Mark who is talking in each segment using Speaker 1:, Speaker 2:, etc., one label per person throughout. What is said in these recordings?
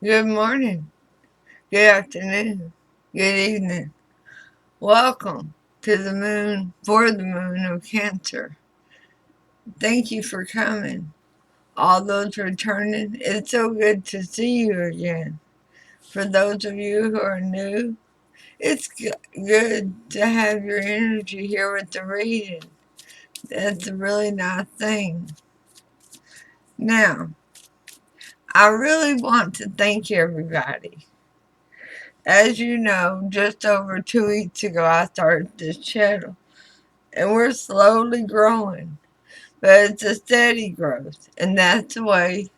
Speaker 1: Good morning, good afternoon, good evening. Welcome to the moon for the moon of Cancer. Thank you for coming. All those returning, it's so good to see you again. For those of you who are new, it's good to have your energy here with the reading. That's a really nice thing. Now, I really want to thank everybody. As you know, just over 2 weeks ago, I started this channel, and we're slowly growing, but it's a steady growth, and that's the way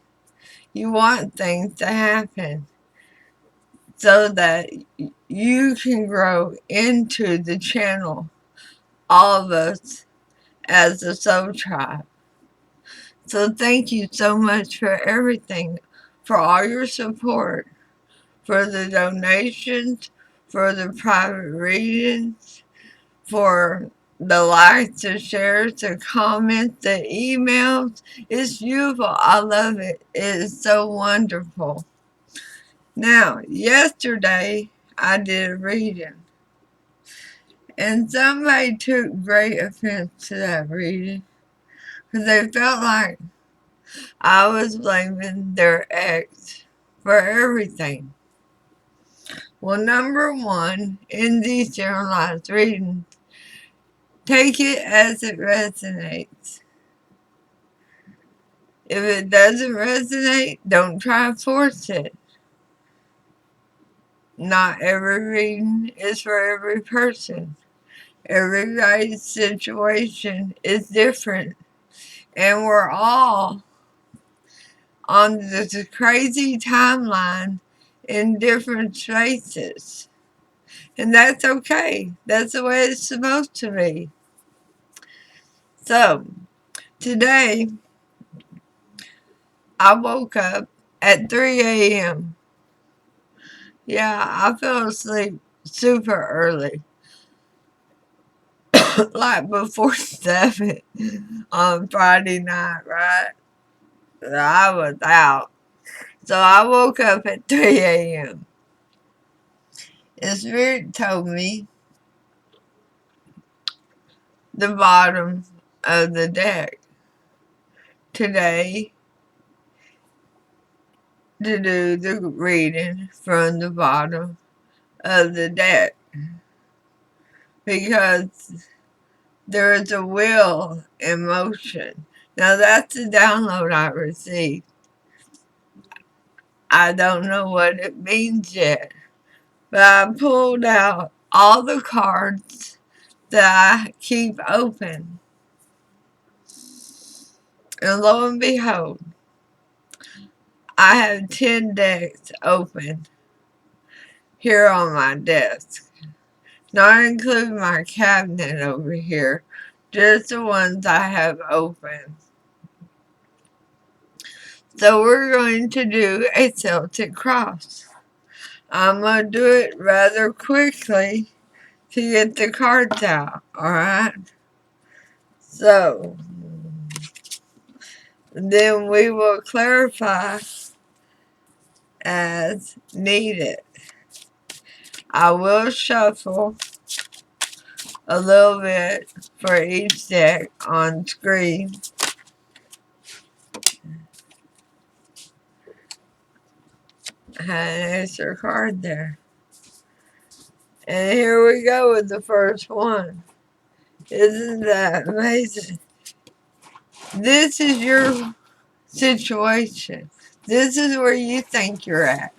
Speaker 1: you want things to happen so that you can grow into the channel, all of us as a soul tribe. So thank you so much for everything, for all your support, for the donations, for the private readings, for the likes, the shares, the comments, the emails. It's beautiful. I love it. It is so wonderful. Now, yesterday I did a reading, and somebody took great offense to that reading because they felt like I was blaming their ex for everything. Well, number one, in these generalized readings, take it as it resonates. If it doesn't resonate, don't try to force it. Not every reading is for every person. Everybody's situation is different. And we're all on this crazy timeline in different spaces. And that's okay. That's the way it's supposed to be. So, today, I woke up at 3 a.m. Yeah, I fell asleep super early. Like before 7 on Friday night, right? I was out. So I woke up at 3 a.m. And Spirit told me the bottom of the deck today to do the reading from the bottom of the deck because there is a wheel in motion. Now that's the download I received. I don't know what it means yet, but I pulled out all the cards that I keep open. And lo and behold, I have 10 decks open here on my desk. Not including my cabinet over here, just the ones I have open. So we're going to do a Celtic cross. I'm going to do it rather quickly to get the cards out, alright? So, then we will clarify as needed. I will shuffle a little bit for each deck on screen. I had an extra card there. And here we go with the first one. Isn't that amazing? This is your situation. This is where you think you're at.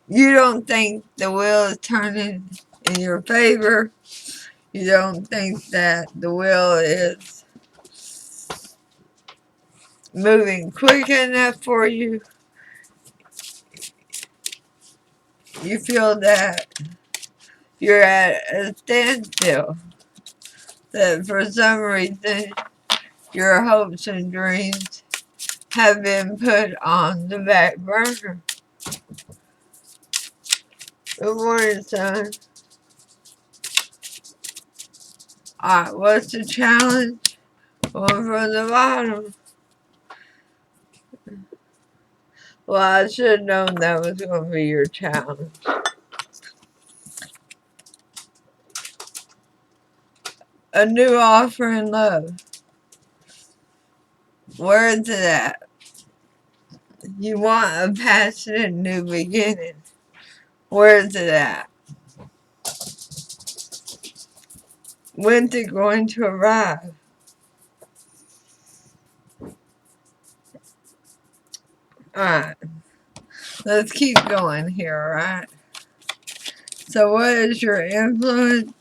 Speaker 1: You don't think the wheel is turning in your favor. You don't think that the wheel is moving quick enough for you. You feel that you're at a standstill. That for some reason your hopes and dreams have been put on the back burner. Good morning, son. Alright, what's the challenge? One from the bottom. Well, I should have known that was going to be your challenge. A new offer in love. Where's it at? You want a passionate new beginning. Where's it at? When's it going to arrive? Alright. Let's keep going here, alright? So what is your influence?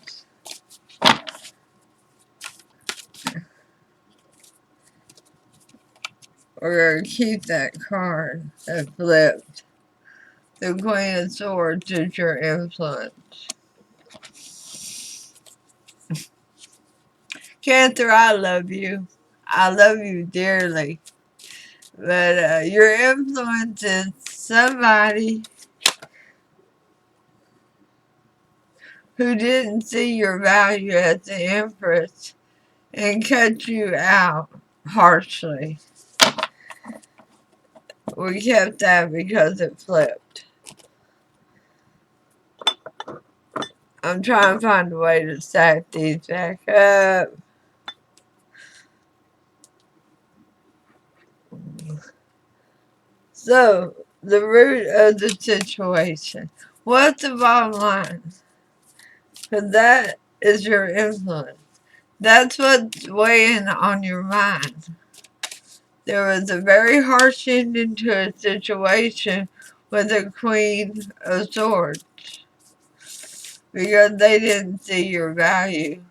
Speaker 1: We're going to keep that card that flipped. The Queen of Swords is your influence. Cancer, I love you. I love you dearly. But your influence is somebody who didn't see your value as the Empress and cut you out harshly. We kept that because it flipped. I'm trying to find a way to stack these back up. So, the root of the situation. What's the bottom line? Because that is your influence. That's what's weighing on your mind. There was a very harsh ending to a situation with the Queen of Swords because they didn't see your value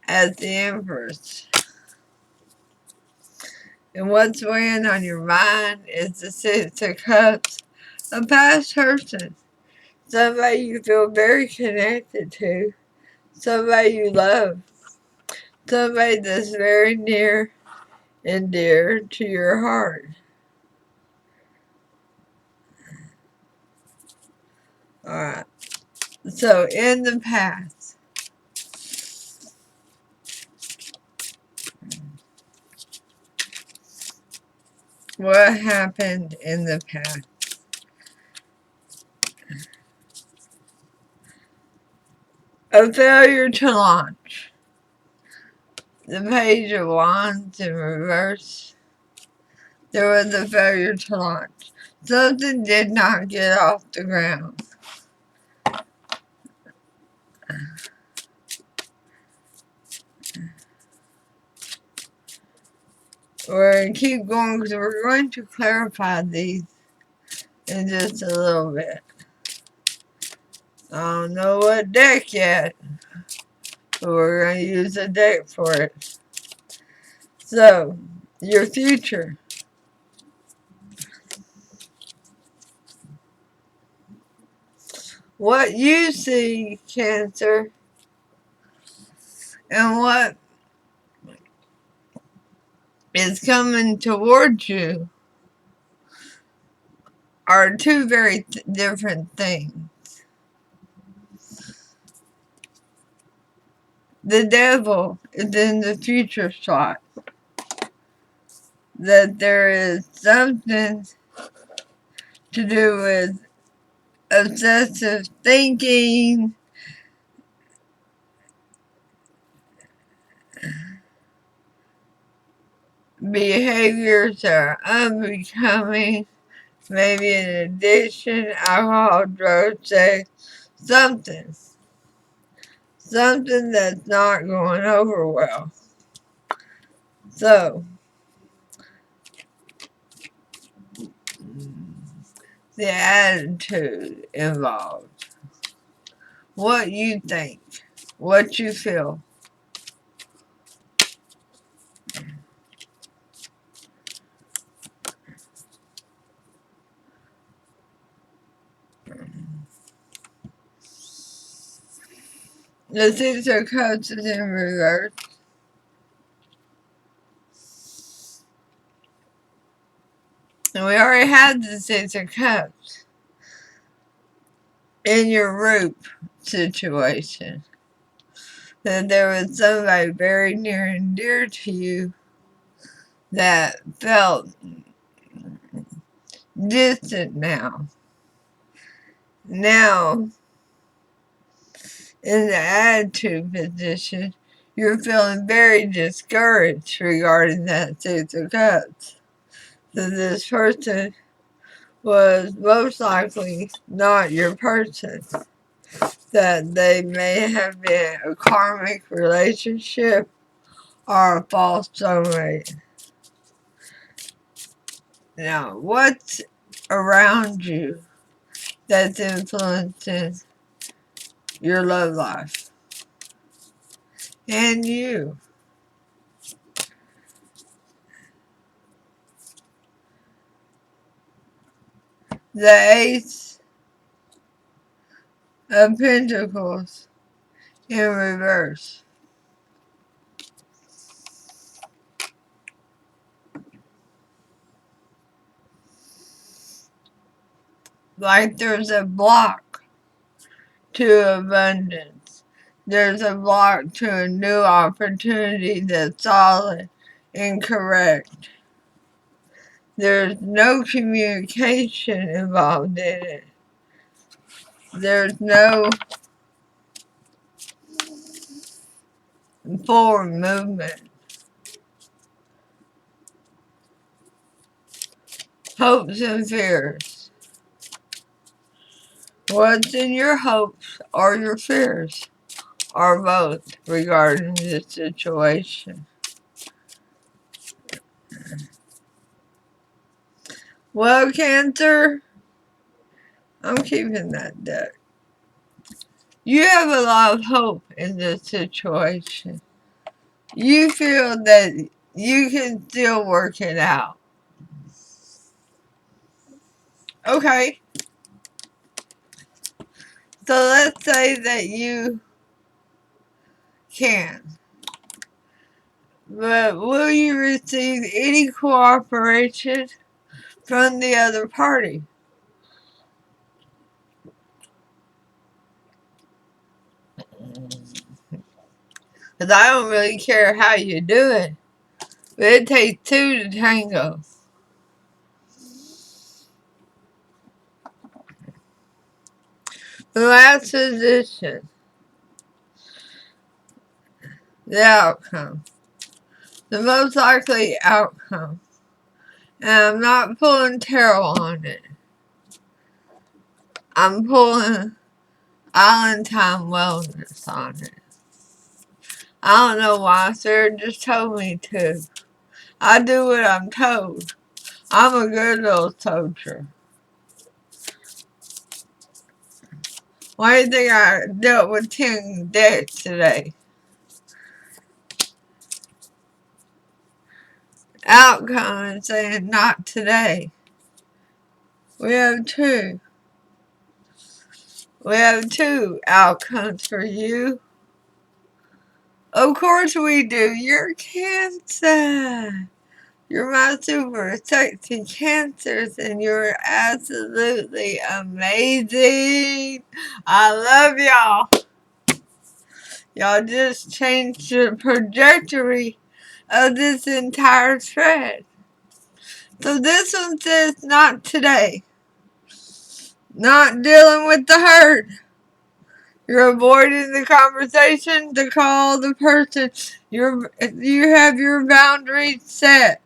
Speaker 1: as the Empress. And what's weighing on your mind is the Six of Cups, a past person, somebody you feel very connected to, somebody you love, somebody that's very near and dear to your heart. Alright, so in the past, what happened in the past? A failure to launch. The Page of Wands in reverse. There was a failure to launch. Something did not get off the ground. We're going to keep going because we're going to clarify these in just a little bit. I don't know what deck yet, but we're going to use a deck for it. So, your future. What you see, Cancer, and what is coming towards you are two very different things. The devil is in the future slot. That there is something to do with obsessive thinking, behaviors that are unbecoming, maybe an addiction, alcohol, drugs, sex, something. Something that's not going over well. So, the attitude involved. What you think. What you feel. The Six of Cups is in reverse. And we already had the Six of Cups in your root situation. That there was somebody very near and dear to you that felt distant now. Now, in the attitude position, you're feeling very discouraged regarding that Six of Cups. So this person was most likely not your person. That they may have been a karmic relationship or a false soulmate. Now, what's around you that's influencing your love life and you? The Ace of Pentacles in reverse. Like there's a block to abundance. There's a block to a new opportunity that's solid and correct. There's no communication involved in it. There's no forward movement. Hopes and fears. What's in your hopes or your fears? Or both regarding this situation. Well, Cancer, I'm keeping that deck. You have a lot of hope in this situation. You feel that you can still work it out. Okay. So let's say that you can. But will you receive any cooperation from the other party? Because I don't really care how you do it. But it takes two to tango. The last position. The outcome. The most likely outcome. And I'm not pulling tarot on it. I'm pulling Island Time Wellness on it. I don't know why Sarah just told me to. I do what I'm told. I'm a good little soldier. Why do you think I dealt with 10 decks today? Outcome and saying not today. We have two. We have two outcomes for you. Of course we do. You're Cancer. You're my super sexy Cancers and you're absolutely amazing. I love y'all. Y'all just changed the trajectory of this entire thread. So this one says not today. Not dealing with the hurt. You're avoiding the conversation to call the person. You have your boundaries set.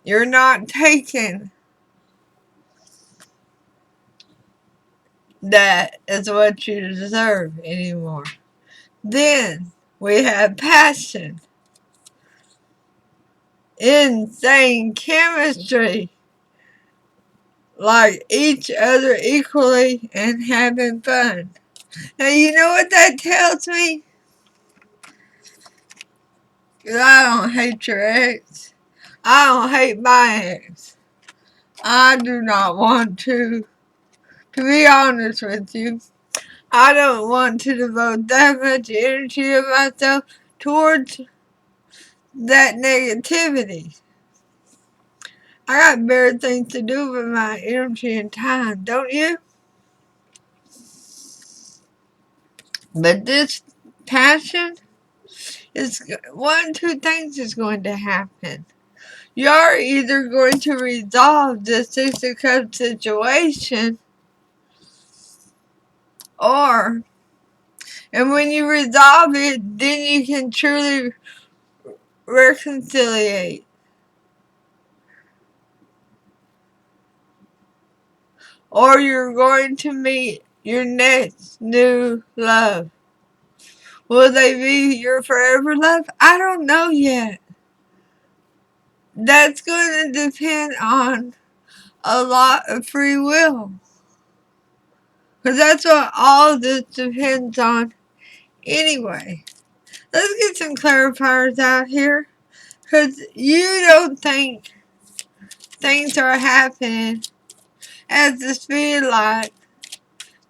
Speaker 1: You're not taking that as what you deserve anymore. Then we have passion. Insane chemistry. Like each other equally and having fun. Now you know what that tells me? Because I don't hate your ex. I don't hate my ex. I do not want to be honest with you, I don't want to devote that much energy of myself towards that negativity. I got better things to do with my energy and time, don't you? But this passion is two things is going to happen. you're either going to resolve the Six of Cups situation, and when you resolve it, then you can truly reconciliate. Or you're going to meet your next new love. Will they be your forever love? I don't know yet. That's going to depend on a lot of free will. Because that's what all of this depends on anyway. Let's get some clarifiers out here. Because you don't think things are happening at the speed of light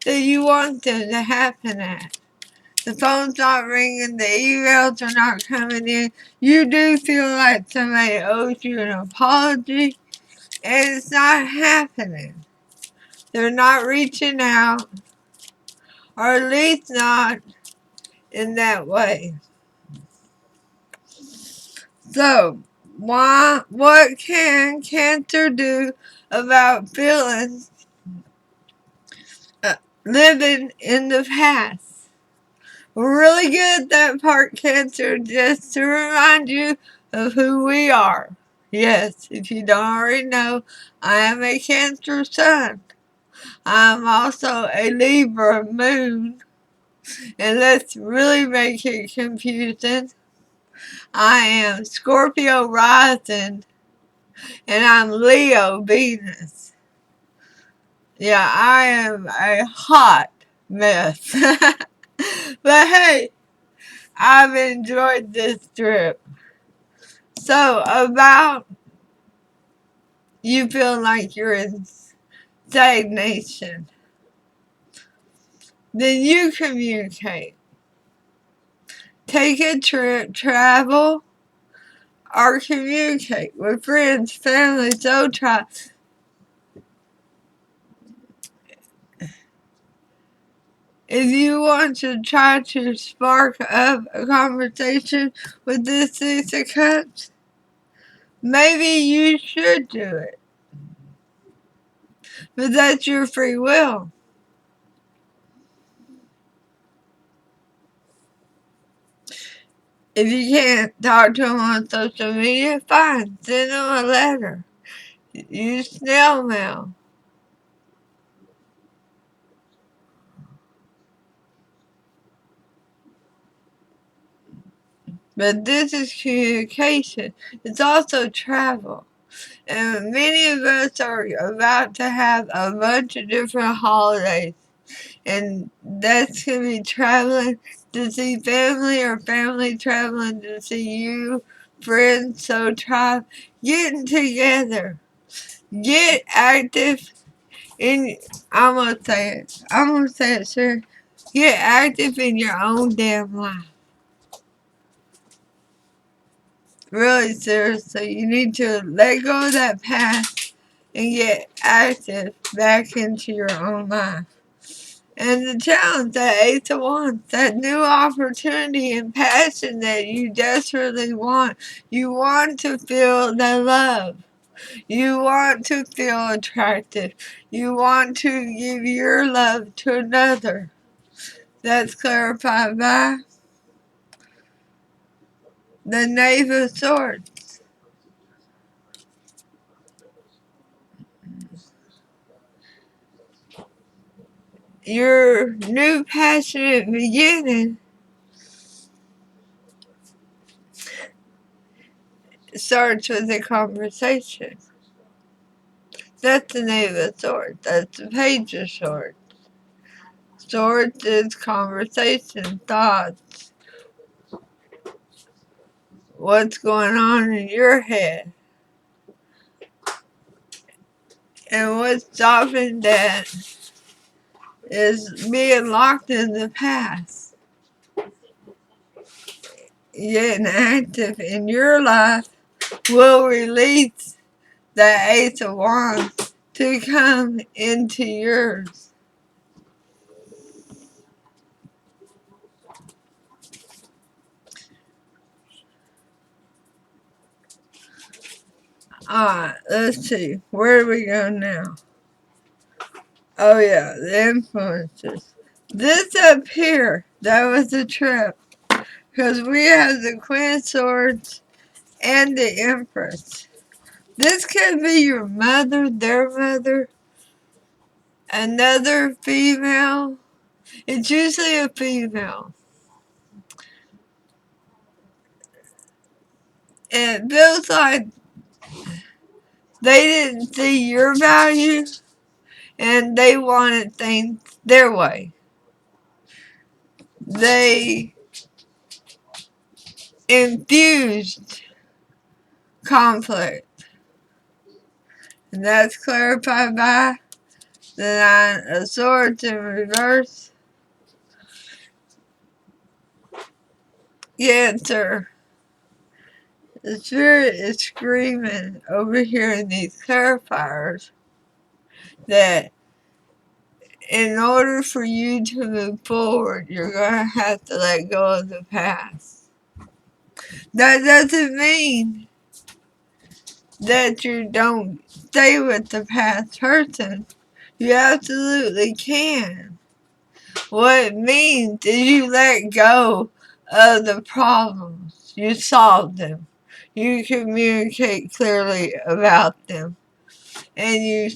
Speaker 1: that you want them to happen at. The phone's not ringing, the emails are not coming in. You do feel like somebody owes you an apology, and it's not happening. They're not reaching out, or at least not in that way. So, what can Cancer do about feelings living in the past? We're really good at that part, Cancer, just to remind you of who we are. Yes, if you don't already know, I am a Cancer sun. I'm also a Libra moon. And let's really make it confusing. I am Scorpio rising, and I'm Leo Venus. Yeah, I am a hot mess. But hey, I've enjoyed this trip. So, about you feeling like you're in stagnation, then you communicate. Take a trip, travel, or communicate with friends, family, so try. If you want to try to spark up a conversation with this Six of Cups, maybe you should do it. But that's your free will. If you can't talk to them on social media, fine. Send them a letter. Use snail mail. But this is communication. It's also travel. And many of us are about to have a bunch of different holidays. And that's going to be traveling to see family or family traveling to see you, friends, so tribe, getting together. Get active in, I'm going to say it, sir. Get active in your own damn life. Really, seriously, you need to let go of that past and get active back into your own life. And the challenge, that Ace of Wands, that new opportunity and passion that you desperately want. You want to feel the love. You want to feel attractive. You want to give your love to another. That's clarified by the Knave of Swords. Your new passionate beginning starts with a conversation. That's the Knave of Swords. That's the Page of Swords. Swords is conversation, thoughts, what's going on in your head. And what's stopping that is being locked in the past. Getting active in your life will release the Ace of Wands to come into yours. Alright, let's see. Where do we go now? Oh yeah, the influences. This up here, that was a trip. Because we have the Queen of Swords and the Empress. This could be your mother, their mother, another female. It's usually a female. And it feels like they didn't see your value and they wanted things their way. They infused conflict. And that's clarified by the Nine of Swords in reverse. Cancer. The spirit is screaming over here in these clarifiers that in order for you to move forward, you're going to have to let go of the past. That doesn't mean that you don't stay with the past person. You absolutely can. What it means is you let go of the problems. You solve them. You communicate clearly about them. And you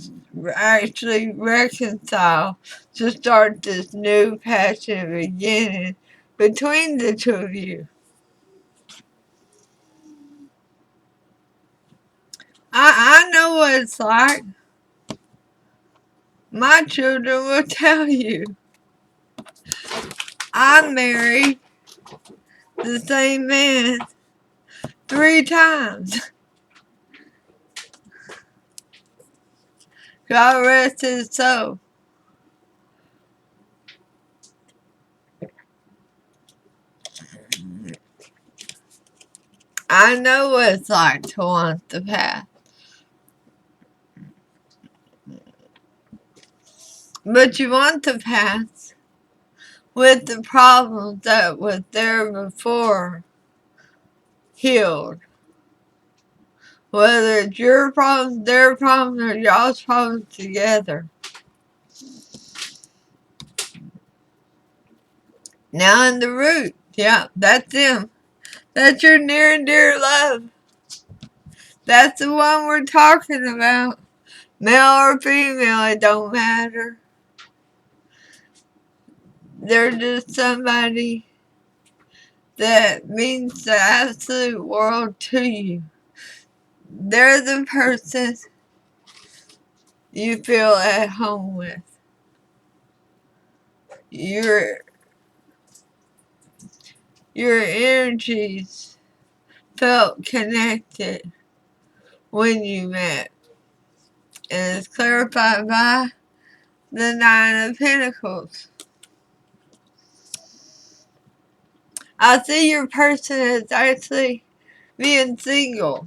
Speaker 1: actually reconcile to start this new passionate beginning between the two of you. I know what it's like. My children will tell you. I married the same man 3 times. God rest his soul. I know what it's like to want the past. But you want the past with the problems that was there before healed. Whether it's your problems, their problems, or y'all's problems together. Now in the root, yeah, that's them. That's your near and dear love. That's the one we're talking about. Male or female, it don't matter. They're just somebody that means the absolute world to you. They're the person you feel at home with. Your energies felt connected when you met. And it's clarified by the Nine of Pentacles. I see your person as actually being single.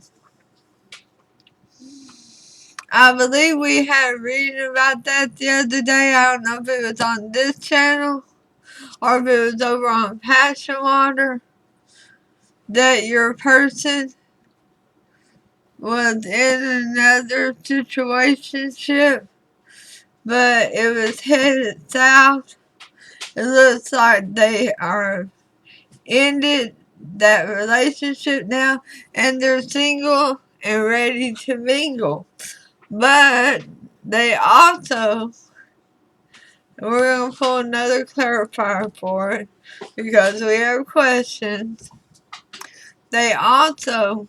Speaker 1: I believe we had a reading about that the other day. I don't know if it was on this channel or if it was over on PassionWater. That your person was in another situationship, but it was headed south. It looks like they are ended that relationship now and they're single and ready to mingle. But they also, we're going to pull another clarifier for it because we have questions. They also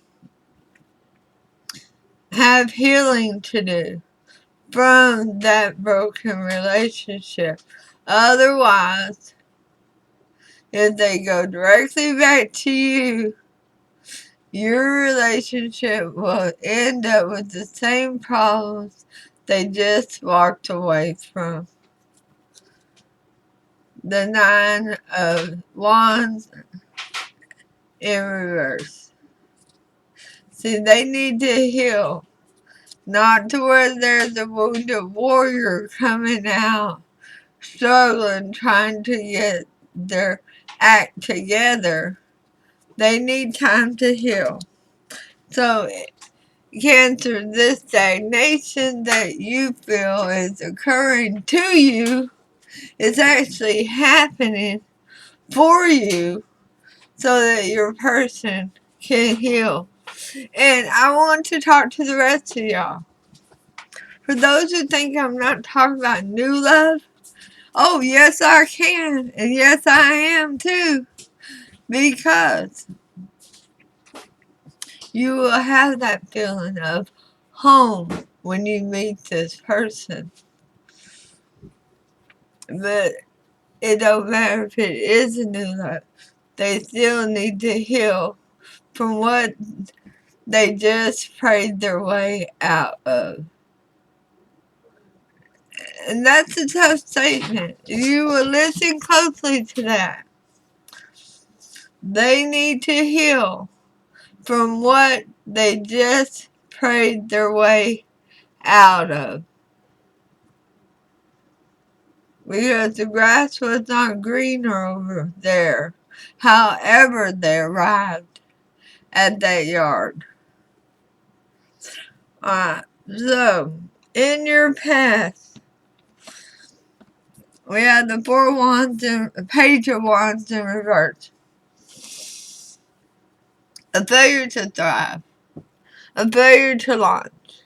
Speaker 1: have healing to do from that broken relationship. Otherwise, if they go directly back to you, your relationship will end up with the same problems they just walked away from. The Nine of Wands in reverse. See, they need to heal. Not to where there's a wounded warrior coming out, struggling, trying to get their act together. They need time to heal. So, Cancer, this stagnation that you feel is occurring to you is actually happening for you so that your person can heal. And I want to talk to the rest of y'all. For those who think I'm not talking about new love, oh, yes, I can. And yes, I am too. Because you will have that feeling of home when you meet this person. But it don't matter if it is a new love. They still need to heal from what they just prayed their way out of. And that's a tough statement. You will listen closely to that. They need to heal from what they just prayed their way out of. Because the grass was not greener over there, however they arrived at that yard. So, in your past, we had the Four Wands and Page of Wands in reverse. A failure to thrive. A failure to launch.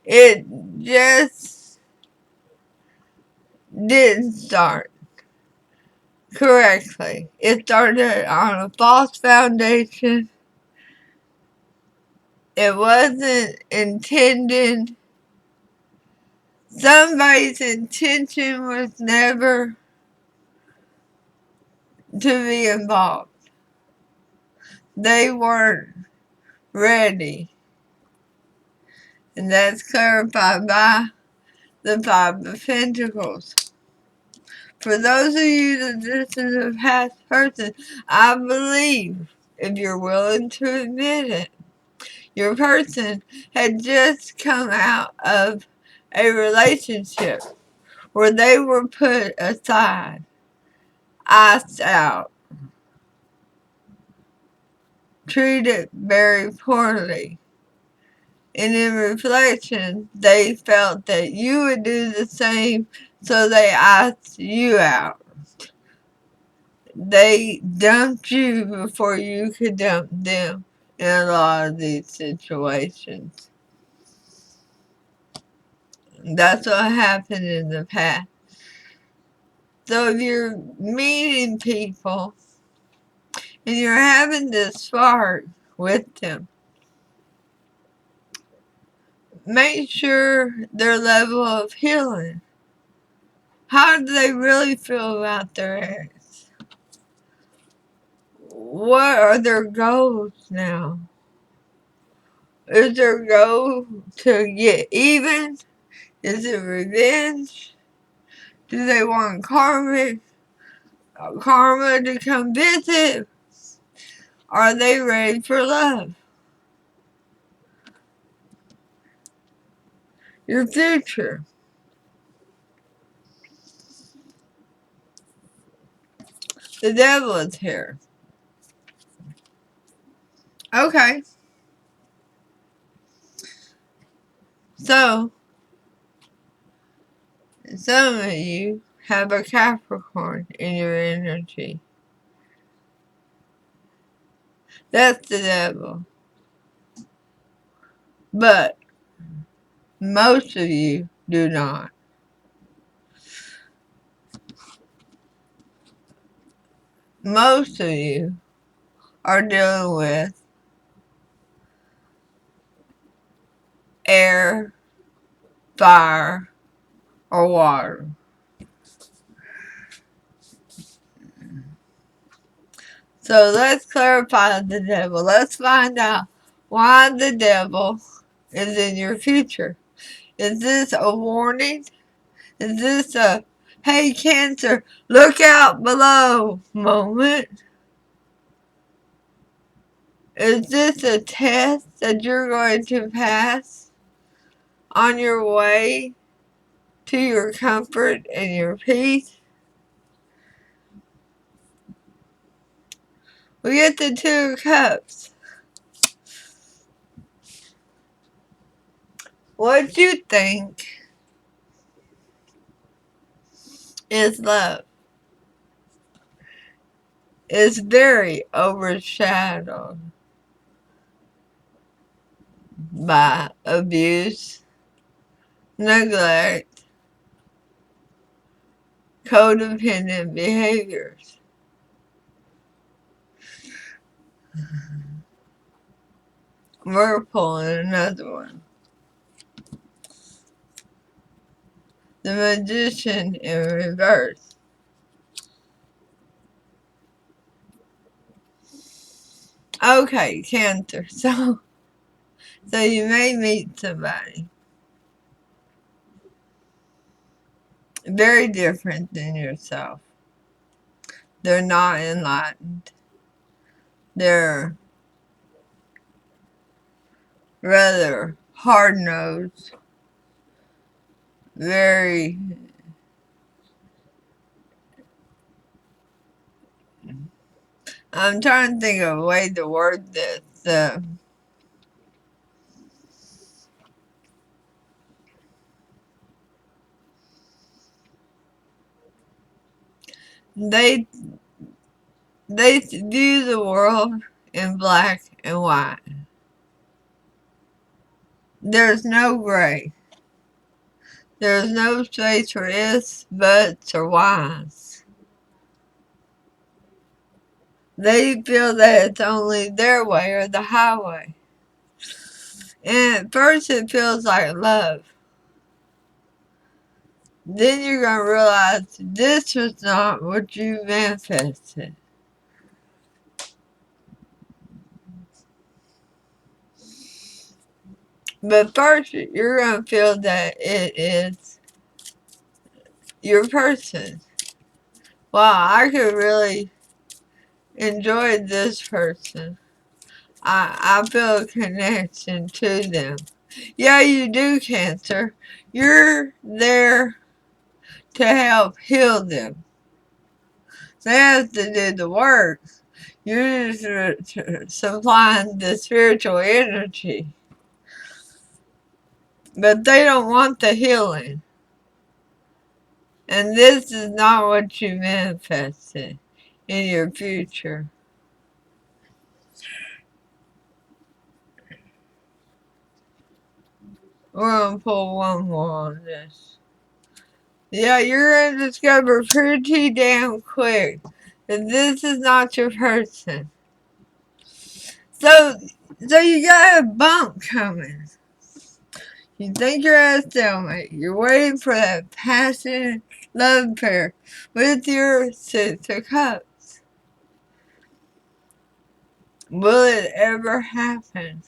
Speaker 1: It just didn't start correctly. It started on a false foundation. It wasn't intended. Somebody's intention was never to be involved. They weren't ready. And that's clarified by the Five of Pentacles. For those of you that listen to the past person, I believe, if you're willing to admit it, your person had just come out of a relationship where they were put aside, iced out, treated very poorly. And in reflection, they felt that you would do the same, so they iced you out. They dumped you before you could dump them in a lot of these situations. That's what happened in the past. So if you're meeting people and you're having this spark with them, make sure their level of healing. How do they really feel about their ex? What are their goals now? Is their goal to get even? Is it revenge? Do they want karma to come visit? Are they ready for love? Your future. The devil is here. Okay. So, some of you have a Capricorn in your energy. That's the devil. But most of you do not. Most of you are dealing with air, fire, or water. So let's clarify the devil. Let's find out why the devil is in your future. Is this a warning? Is this a, hey, Cancer, look out below moment? Is this a test that you're going to pass on your way to your comfort and your peace? We get the Two of Cups. what you think is love is very overshadowed by abuse, neglect, codependent behaviors. We're pulling another one. The Magician in reverse. Okay, Cancer. So you may meet somebody very different than yourself. They're not enlightened. They're rather hard-nosed, very, I'm trying to think of a way to word this. They view the world in black and white. There's no gray. There's no space for ifs, buts, or whys. They feel that it's only their way or the highway. And at first it feels like love. Then you're going to realize this was not what you manifested. But first, you're going to feel that it is your person. Wow, I could really enjoy this person. I feel a connection to them. Yeah, you do, Cancer. You're there to help heal them. They have to do the work. You're just supplying the spiritual energy. But they don't want the healing. And this is not what you manifested in your future. We're going to pull one more on this. Yeah, you're going to discover pretty damn quick that this is not your person. So you got a bump coming. You think you're at a stalemate. You're waiting for that passionate love affair with your Six of Cups. Will it ever happen?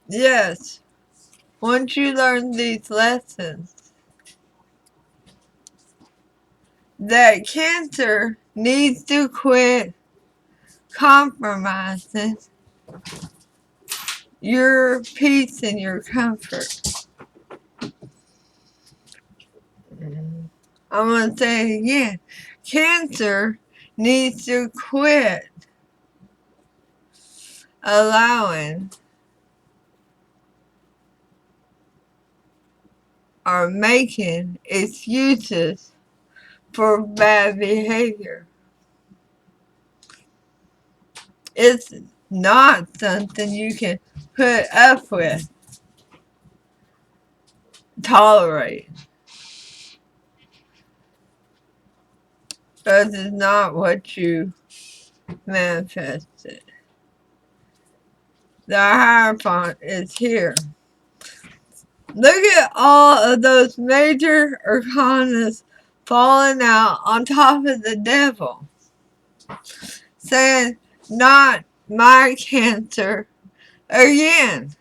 Speaker 1: Yes. Once you learn these lessons, that Cancer needs to quit compromising your peace and your comfort. I'm going to say it again. Cancer needs to quit allowing or making excuses for bad behavior. It's not something you can put up with, tolerate. Because it's not what you manifested. The Hierophant is here. Look at all of those major arcanas falling out on top of the devil. Saying, not my Cancer. Again,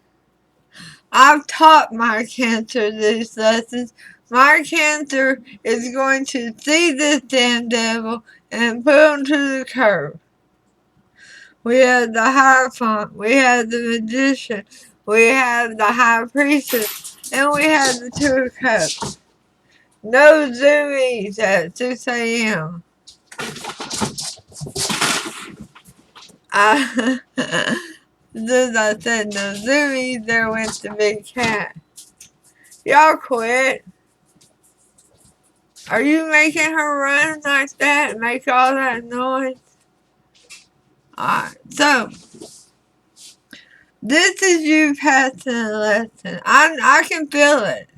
Speaker 1: I've taught my Cancer these lessons. My Cancer is going to see this damn devil and put him to the curb. We have the Hierophant, we have the Magician, we have the High Priestess, and we have the Two of Cups. No zoomies at 6 a.m. As I said, no zoomies, there went the big cat. Y'all quit. Are you making her run like that and make all that noise? Alright, so this is you passing a lesson. I can feel it.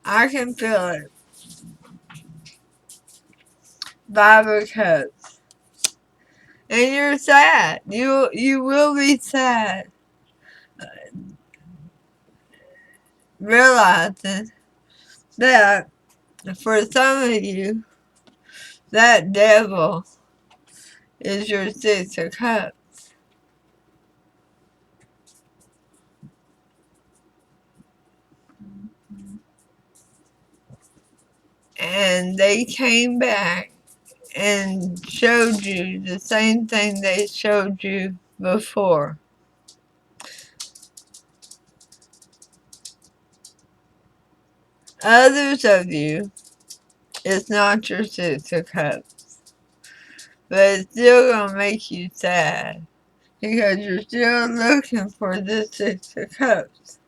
Speaker 1: I can feel it. 5 of Cups. And you're sad. You will be sad. Realizing that for some of you, that devil is your 6 of Cups. And they came back and showed you the same thing they showed you before. Others of you, it's not your 6 of Cups, but it's still going to make you sad because you're still looking for the 6 of Cups.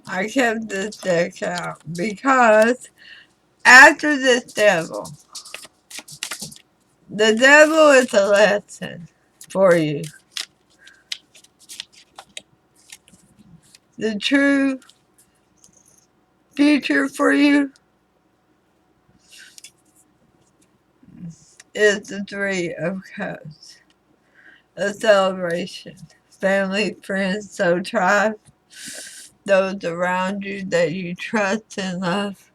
Speaker 1: I kept this deck out because after this devil, the devil is a lesson for you. The true future for you is the 3 of Cups. A celebration. Family, friends, soul tribe, those around you that you trust and love.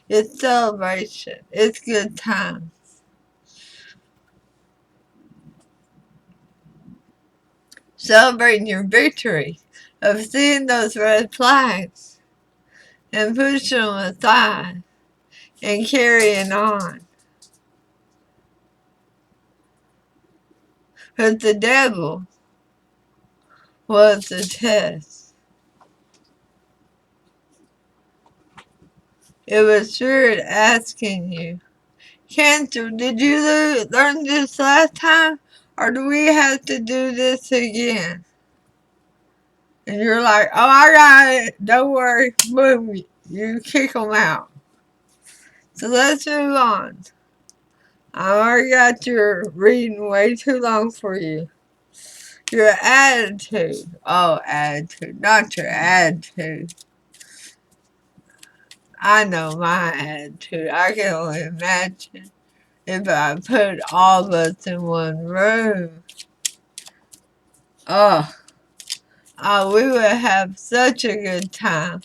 Speaker 1: It's celebration. It's good time. Celebrating your victory of seeing those red flags and pushing them aside and carrying on. Because the devil was a test. It was Spirit asking you, Cancer, did you learn this last time? Or do we have to do this again? And you're like, oh, I got it. Don't worry. Boom. You kick them out. So let's move on. I already got your reading way too long for you. Your attitude. Oh, attitude. Not your attitude. I know my attitude. I can only imagine if I put all of us in one room. Oh, we would have such a good time.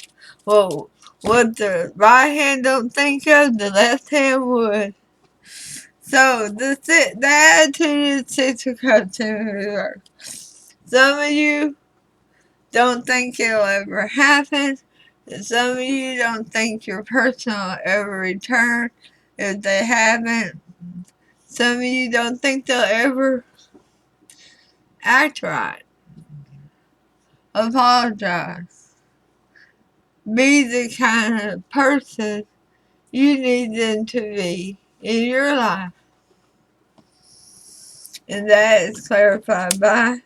Speaker 1: Well, what the right hand don't think of, the left hand would. So the attitude is 6 of Cups in reverse. Some of you don't think it'll ever happen. And some of you don't think your person will ever return if they haven't. Some of you don't think they'll ever act right. Apologize. Be the kind of person you need them to be in your life. And that is clarified by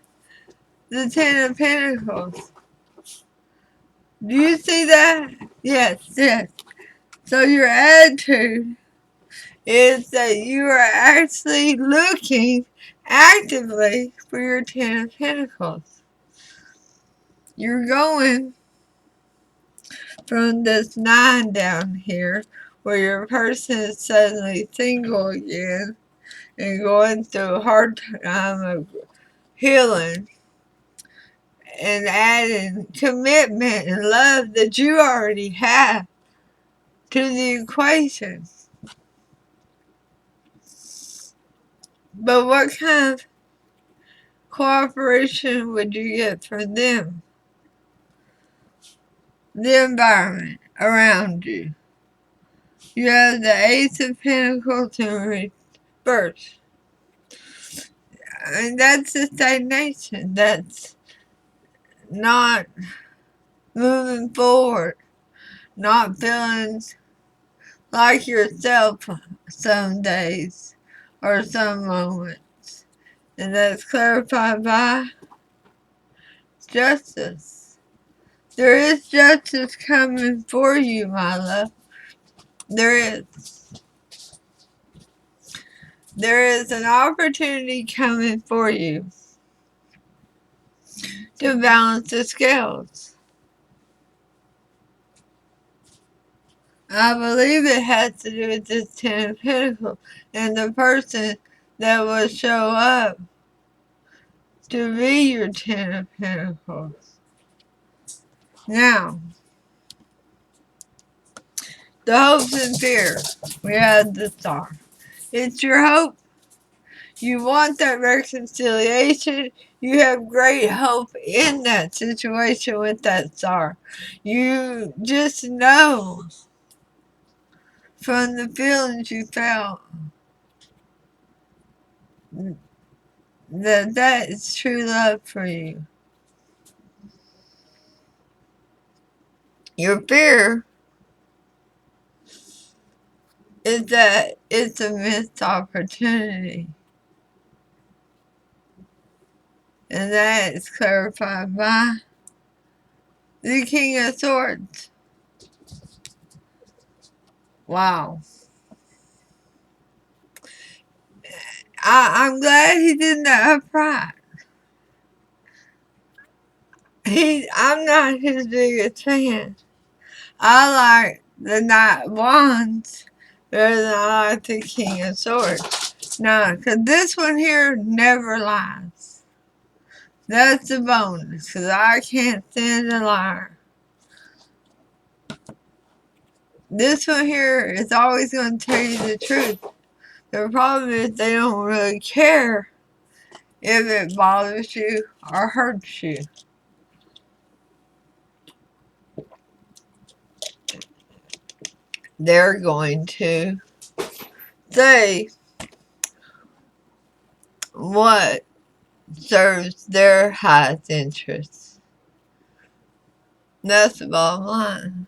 Speaker 1: the 10 of Pentacles. Do you see that? Yes, yes. So your attitude is that you are actually looking actively for your 10 of Pentacles. You're going from this 9 down here where your person is suddenly single again and going through a hard time of healing and adding commitment and love that you already have to the equation. But what kind of cooperation would you get from them? The environment around you. You have the Ace of Pentacles in reverse. And that's a stagnation. That's not moving forward. Not feeling like yourself some days or some moments. And that's clarified by justice. There is justice coming for you, my love. There is. There is an opportunity coming for you to balance the scales. I believe it has to do with this Ten of Pentacles and the person that will show up to be your Ten of Pentacles. Now, the hopes and fear. We had the Star. It's your hope. You want that reconciliation. You have great hope in that situation with that Star. You just know from the feelings you felt that that is true love for you. Your fear is that it's a missed opportunity. And that is clarified by the King of Swords. Wow. I'm glad he did that upright. I'm not his biggest fan. I like the Knight of Wands better than I like the King of Swords. No, because this one here never lies. That's the bonus, because I can't stand a liar. This one here is always going to tell you the truth. The problem is they don't really care if it bothers you or hurts you. They're going to say what serves their highest interests. That's the bottom line.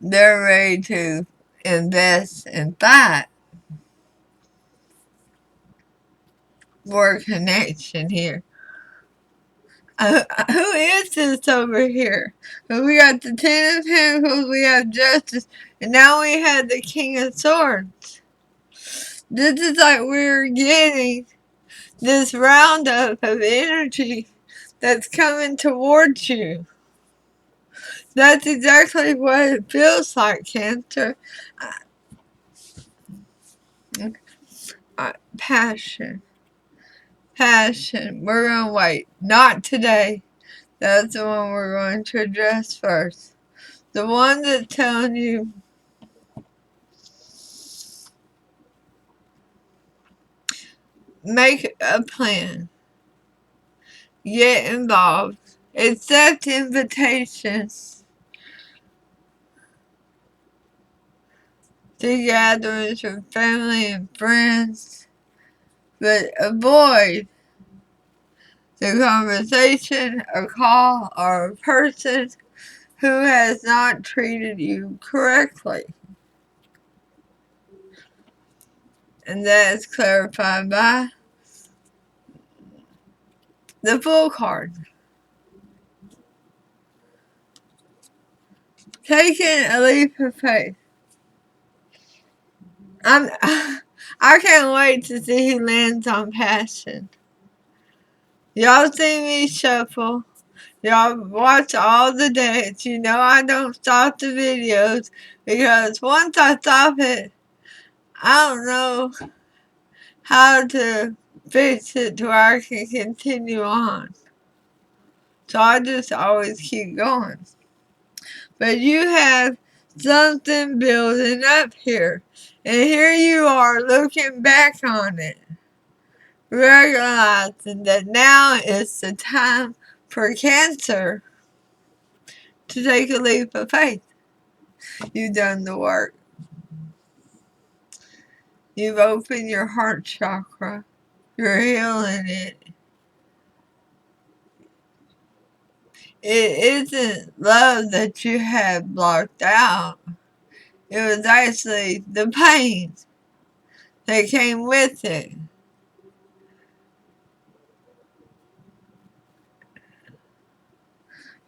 Speaker 1: They're ready to invest and fight for a connection here. Who is this over here? We got the Ten of Pentacles, we have Justice, and now we have the King of Swords. This is like we're getting this roundup of energy that's coming towards you. That's exactly what it feels like, Cancer. Passion. Passion. We're going to wait. Not today. That's the one we're going to address first. The one that's telling you make a plan. Get involved. Accept invitations to gatherings with family and friends. But avoid the conversation, a call, or a person who has not treated you correctly. And that is clarified by the Fool card. Taking a leap of faith. I can't wait to see who lands on Passion. Y'all see me shuffle. Y'all watch all the dates. You know I don't stop the videos because once I stop it, I don't know how to fix it to where I can continue on. So I just always keep going. But you have something building up here. And here you are looking back on it. Realizing that now is the time for Cancer to take a leap of faith. You've done the work. You've opened your heart chakra. You're healing it. It isn't love that you have blocked out. It was actually the pain that came with it.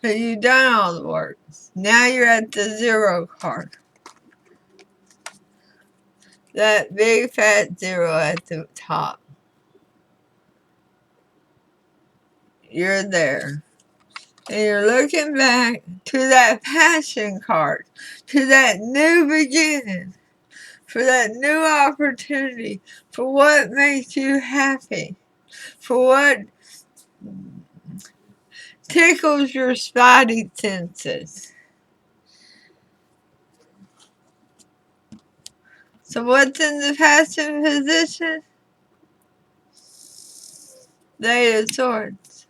Speaker 1: But you've done all the work. Now you're at the 0 card. That big fat 0 at the top. You're there. And you're looking back to that passion card, to that new beginning, for that new opportunity, for what makes you happy, for what tickles your spidey senses. So what's in the passion position? The 8 of Swords.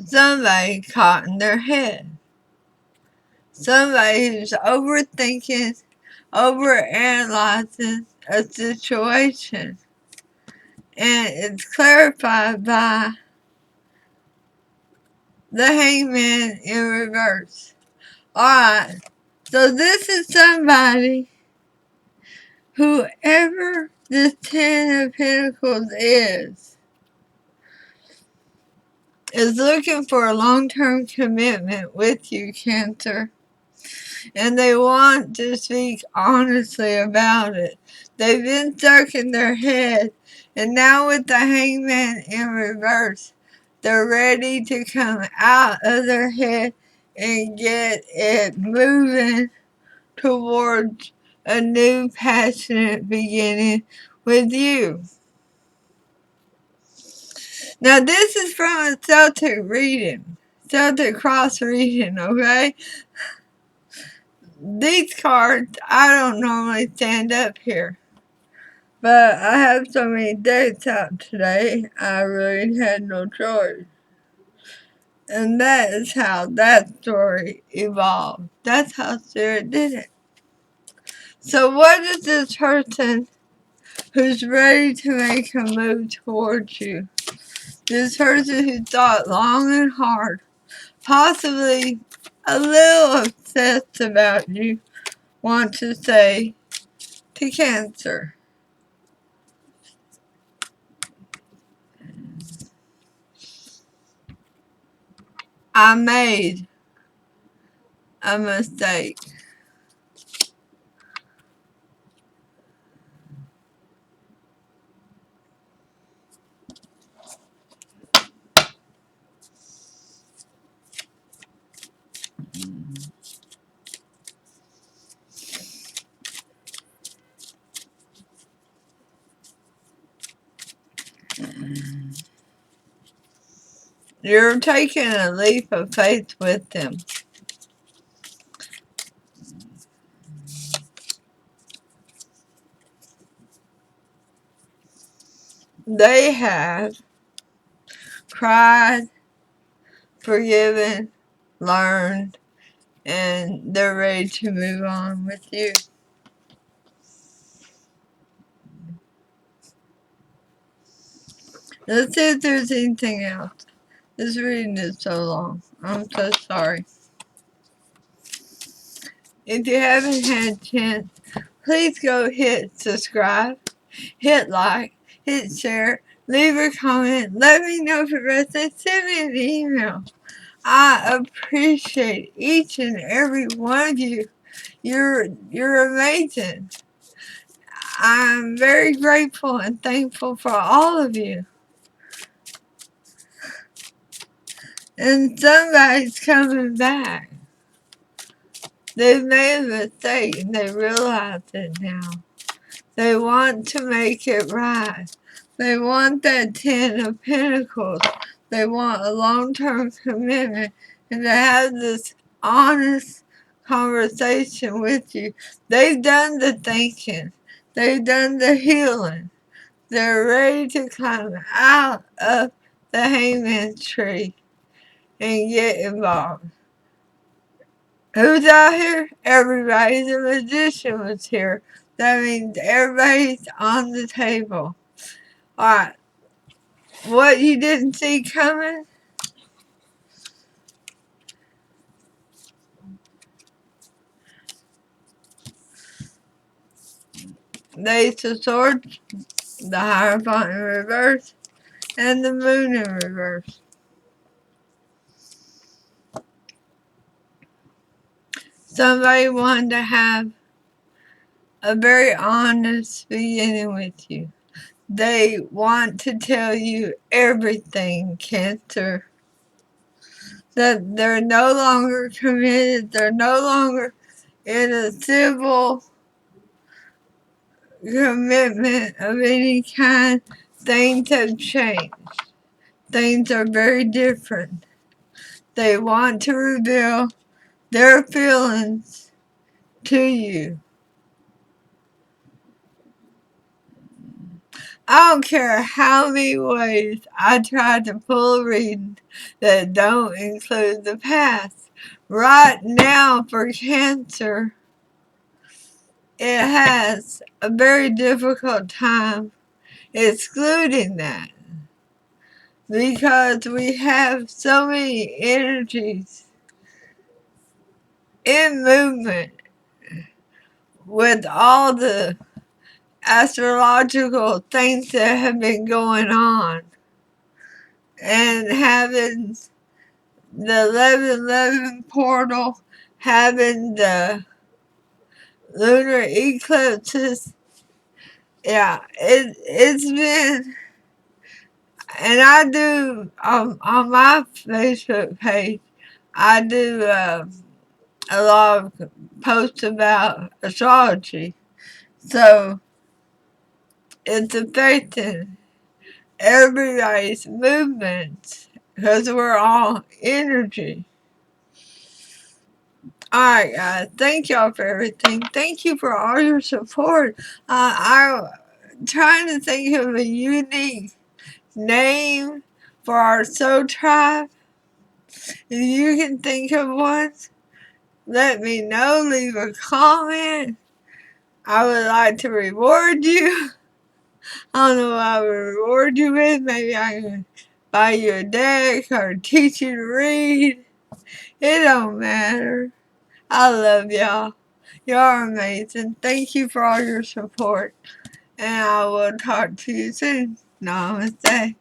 Speaker 1: Somebody caught in their head. Somebody who's overthinking, overanalyzing a situation. And it's clarified by the Hangman in reverse. Alright, so this is somebody, whoever this 10 of Pentacles is looking for a long-term commitment with you, Cancer. And they want to speak honestly about it. They've been stuck in their head, and now with the Hangman in reverse, they're ready to come out of their head and get it moving towards a new passionate beginning with you. Now this is from a Celtic reading, Celtic cross reading, okay? These cards, I don't normally stand up here, but I have so many dates out today, I really had no choice. And that is how that story evolved. That's how Spirit did it. So what is this person who's ready to make a move towards you? This person who thought long and hard, possibly a little obsessed about you, want to say to Cancer, I made a mistake. You're taking a leap of faith with them. They have cried, forgiven, learned, and they're ready to move on with you. Let's see if there's anything else. This reading is so long. I'm so sorry. If you haven't had a chance, please go hit subscribe, hit like, hit share, leave a comment, let me know if it resonates, send me an email. I appreciate each and every one of you. You're amazing. I'm very grateful and thankful for all of you. And somebody's coming back. They've made a mistake and they realize it now. They want to make it right. They want that 10 of Pentacles. They want a long-term commitment and to have this honest conversation with you. They've done the thinking. They've done the healing. They're ready to come out of the hangman tree and get involved. Who's out here? Everybody. The magician was here. That means everybody's on the table. Alright. What you didn't see coming? The Ace of Swords. the Hierophant in reverse, and the Moon in reverse. Somebody wanted to have a very honest beginning with you. They want to tell you everything, Cancer. That they're no longer committed, they're no longer in a civil commitment of any kind. Things have changed. Things are very different. They want to reveal their feelings to you. I don't care how many ways I try to pull a reading that don't include the past. Right now, for Cancer, it has a very difficult time excluding that because we have so many energies in movement with all the astrological things that have been going on and having the 1111 portal, having the lunar eclipses. Yeah, it's been, and I do, on my Facebook page, I do a lot of posts about astrology. So it's affecting everybody's movements because we're all energy. Alright, guys. Thank y'all for everything. Thank you for all your support. I'm trying to think of a unique name for our soul tribe. If you can think of one, let me know. Leave a comment. I would like to reward you. I don't know what I would reward you with. Maybe I can buy you a deck or teach you to read. It don't matter. I love y'all. Y'all are amazing. Thank you for all your support. And I will talk to you soon. Namaste.